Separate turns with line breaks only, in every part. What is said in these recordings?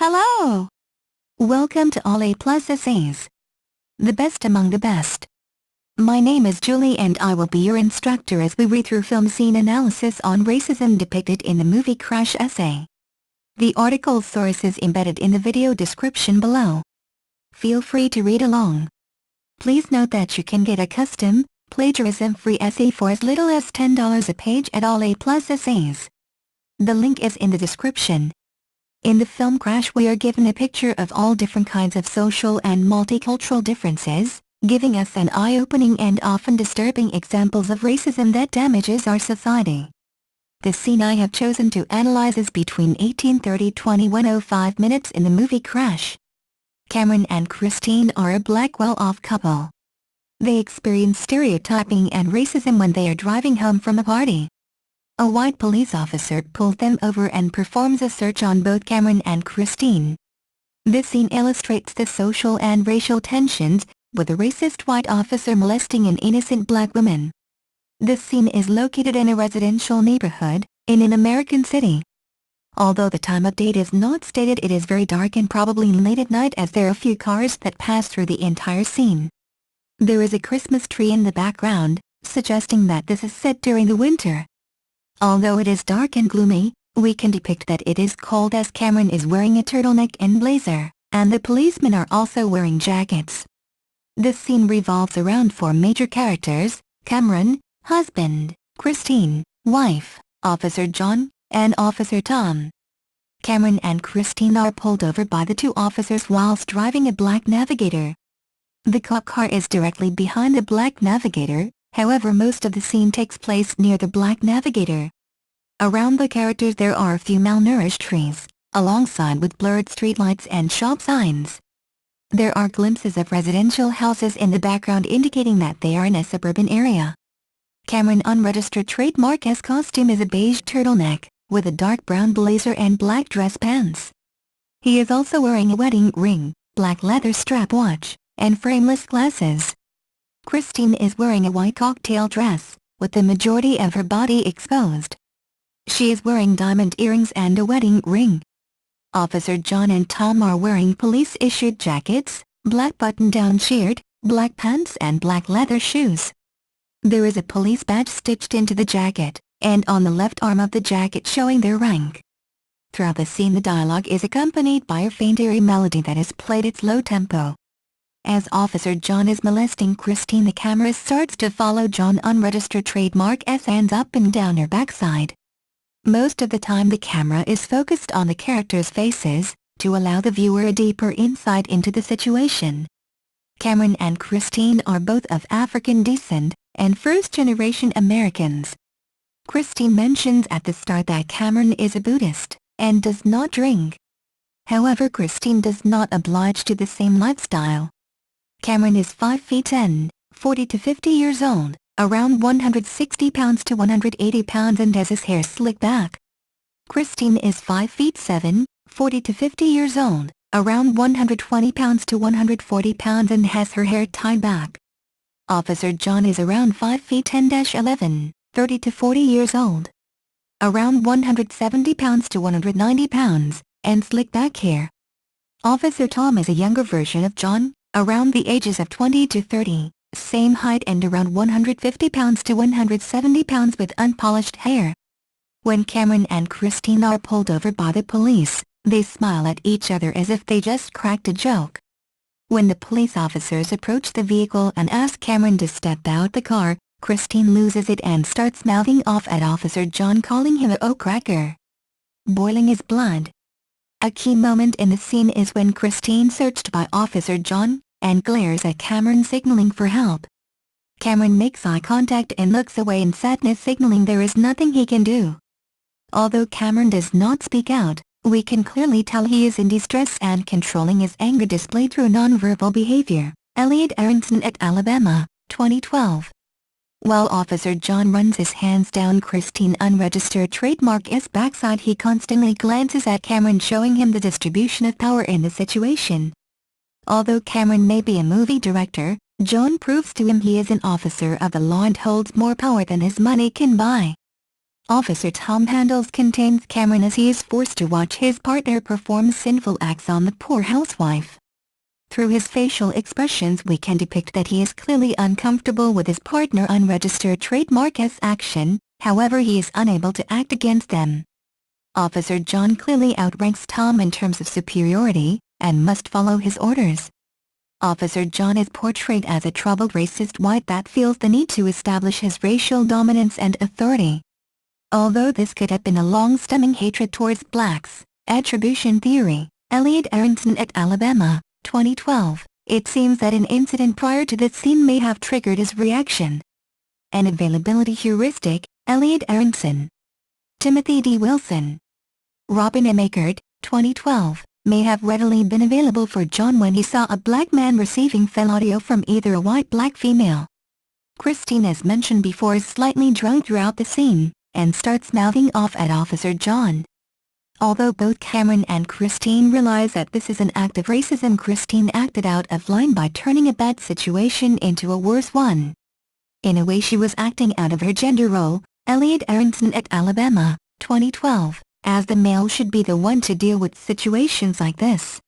Hello! Welcome to All A Plus Essays. The best among the best. My name is Julie and I will be your instructor as we read through film scene analysis on racism depicted in the movie Crash essay. The article source is embedded in the video description below. Feel free to read along. Please note that you can get a custom, plagiarism-free essay for as little as $10 a page at All A Plus Essays. The link is in the description. In the film Crash we are given a picture of all different kinds of social and multicultural differences, giving us an eye-opening and often disturbing examples of racism that damages our society. The scene I have chosen to analyze is between 18:30–21:05 minutes in the movie Crash. Cameron and Christine are a black well-off couple. They experience stereotyping and racism when they are driving home from a party. A white police officer pulls them over and performs a search on both Cameron and Christine. This scene illustrates the social and racial tensions, with a racist white officer molesting an innocent black woman. This scene is located in a residential neighborhood, in an American city. Although the time of date is not stated, it is very dark and probably late at night as there are few cars that pass through the entire scene. There is a Christmas tree in the background, suggesting that this is set during the winter. Although it is dark and gloomy, we can depict that it is cold as Cameron is wearing a turtleneck and blazer, and the policemen are also wearing jackets. This scene revolves around four major characters: Cameron, husband; Christine, wife; Officer John, and Officer Tom. Cameron and Christine are pulled over by the two officers whilst driving a black Navigator. The cop car is directly behind the black Navigator, however most of the scene takes place near the black Navigator. Around the characters there are a few malnourished trees, alongside with blurred streetlights and shop signs. There are glimpses of residential houses in the background indicating that they are in a suburban area. Cameron's unregistered trademark S costume is a beige turtleneck, with a dark brown blazer and black dress pants. He is also wearing a wedding ring, black leather strap watch, and frameless glasses. Christine is wearing a white cocktail dress, with the majority of her body exposed. She is wearing diamond earrings and a wedding ring. Officer John and Tom are wearing police-issued jackets, black button-down shirt, black pants and black leather shoes. There is a police badge stitched into the jacket, and on the left arm of the jacket showing their rank. Throughout the scene the dialogue is accompanied by a faint eerie melody that is played at low tempo. As Officer John is molesting Christine, the camera starts to follow John's unregistered trademark S hands up and down her backside. Most of the time the camera is focused on the characters' faces, to allow the viewer a deeper insight into the situation. Cameron and Christine are both of African descent, and first-generation Americans. Christine mentions at the start that Cameron is a Buddhist, and does not drink. However, Christine does not oblige to the same lifestyle. Cameron is 5 feet 10, 40 to 50 years old, around 160 pounds to 180 pounds and has his hair slicked back. Christine is 5 feet 7, 40 to 50 years old, around 120 pounds to 140 pounds and has her hair tied back. Officer John is around 5 feet 10–11, 30 to 40 years old, around 170 pounds to 190 pounds, and slicked back hair. Officer Tom is a younger version of John, around the ages of 20 to 30, same height and around 150 pounds to 170 pounds with unpolished hair. When Cameron and Christine are pulled over by the police, they smile at each other as if they just cracked a joke. When the police officers approach the vehicle and ask Cameron to step out the car, Christine loses it and starts mouthing off at Officer John, calling him a cracker. Boiling his blood. A key moment in the scene is when Christine is searched by Officer John, and glares at Cameron signaling for help. Cameron makes eye contact and looks away in sadness, signaling there is nothing he can do. Although Cameron does not speak out, we can clearly tell he is in distress and controlling his anger displayed through nonverbal behavior. Elliot Aronson at Alabama, 2012. While Officer John runs his hands down Christine's unregistered trademark S backside, he constantly glances at Cameron, showing him the distribution of power in the situation. Although Cameron may be a movie director, John proves to him he is an officer of the law and holds more power than his money can buy. Officer Tom handles contains Cameron as he is forced to watch his partner perform sinful acts on the poor housewife. Through his facial expressions we can depict that he is clearly uncomfortable with his partner's unregistered trademark's action, however he is unable to act against them. Officer John clearly outranks Tom in terms of superiority, and must follow his orders. Officer John is portrayed as a troubled racist white that feels the need to establish his racial dominance and authority. Although this could have been a long-stemming hatred towards blacks, attribution theory, Elliot Aronson et Alabama, 2012, it seems that an incident prior to this scene may have triggered his reaction. An availability heuristic, Elliot Aronson. Timothy D. Wilson. Robin M. Eckert, 2012, may have readily been available for John when he saw a black man receiving fell audio from either a white-black female. Christine, as mentioned before, is slightly drunk throughout the scene, and starts mouthing off at Officer John. Although both Cameron and Christine realize that this is an act of racism, Christine acted out of line by turning a bad situation into a worse one. In a way she was acting out of her gender role, Elliot Aronson et Alabama, 2012, as the male should be the one to deal with situations like this.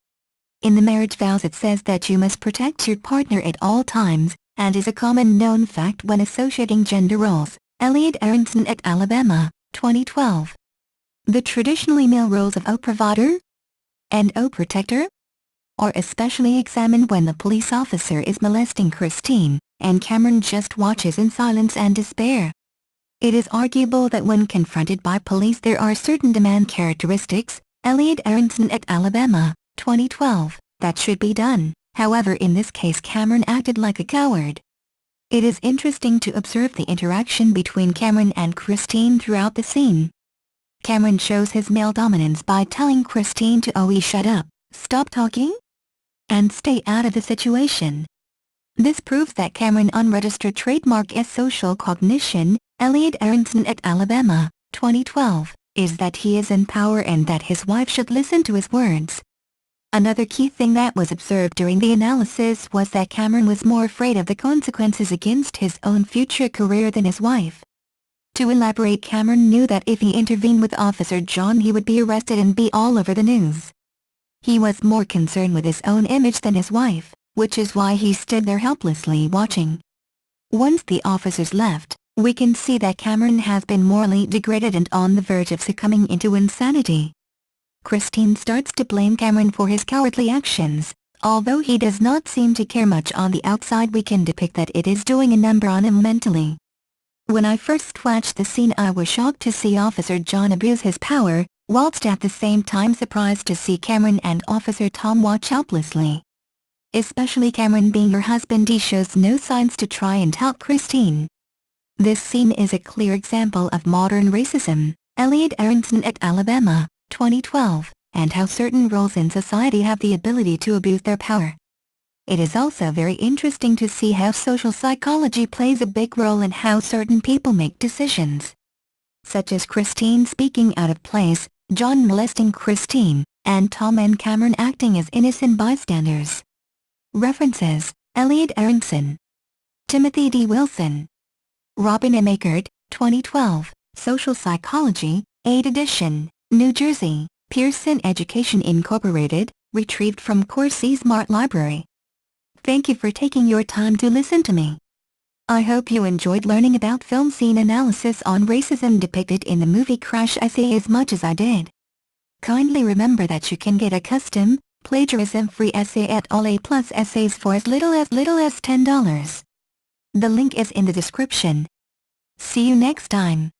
In the marriage vows it says that you must protect your partner at all times, and is a common known fact when associating gender roles. Elliot Aronson et Alabama, 2012. The traditionally male roles of O provider and O protector are especially examined when the police officer is molesting Christine, and Cameron just watches in silence and despair. It is arguable that when confronted by police there are certain demand characteristics, Elliot Aronson et Alabama, 2012, that should be done. However, in this case Cameron acted like a coward. It is interesting to observe the interaction between Cameron and Christine throughout the scene. Cameron shows his male dominance by telling Christine to shut up, stop talking, and stay out of the situation. This proves that Cameron's unregistered trademark is social cognition. Elliot Aronson et Alabama, 2012, is that he is in power and that his wife should listen to his words. Another key thing that was observed during the analysis was that Cameron was more afraid of the consequences against his own future career than his wife. To elaborate, Cameron knew that if he intervened with Officer John he would be arrested and be all over the news. He was more concerned with his own image than his wife, which is why he stood there helplessly watching. Once the officers left, we can see that Cameron has been morally degraded and on the verge of succumbing into insanity. Christine starts to blame Cameron for his cowardly actions. Although he does not seem to care much on the outside, we can depict that it is doing a number on him mentally. When I first watched the scene I was shocked to see Officer John abuse his power, whilst at the same time surprised to see Cameron and Officer Tom watch helplessly. Especially Cameron, being her husband, he shows no signs to try and help Christine. This scene is a clear example of modern racism, Elliot Aronson et Alabama, 2012, and how certain roles in society have the ability to abuse their power. It is also very interesting to see how social psychology plays a big role in how certain people make decisions. Such as Christine speaking out of place, John molesting Christine, and Tom and Cameron acting as innocent bystanders. References: Elliot Aronson, Timothy D. Wilson, Robin M. Eckert, 2012, Social Psychology, 8th edition, New Jersey, Pearson Education Incorporated, retrieved from Corsi Smart Library. Thank you for taking your time to listen to me. I hope you enjoyed learning about film scene analysis on racism depicted in the movie Crash essay as much as I did. Kindly remember that you can get a custom, plagiarism-free essay at All A+ Essays for as little as $10. The link is in the description. See you next time.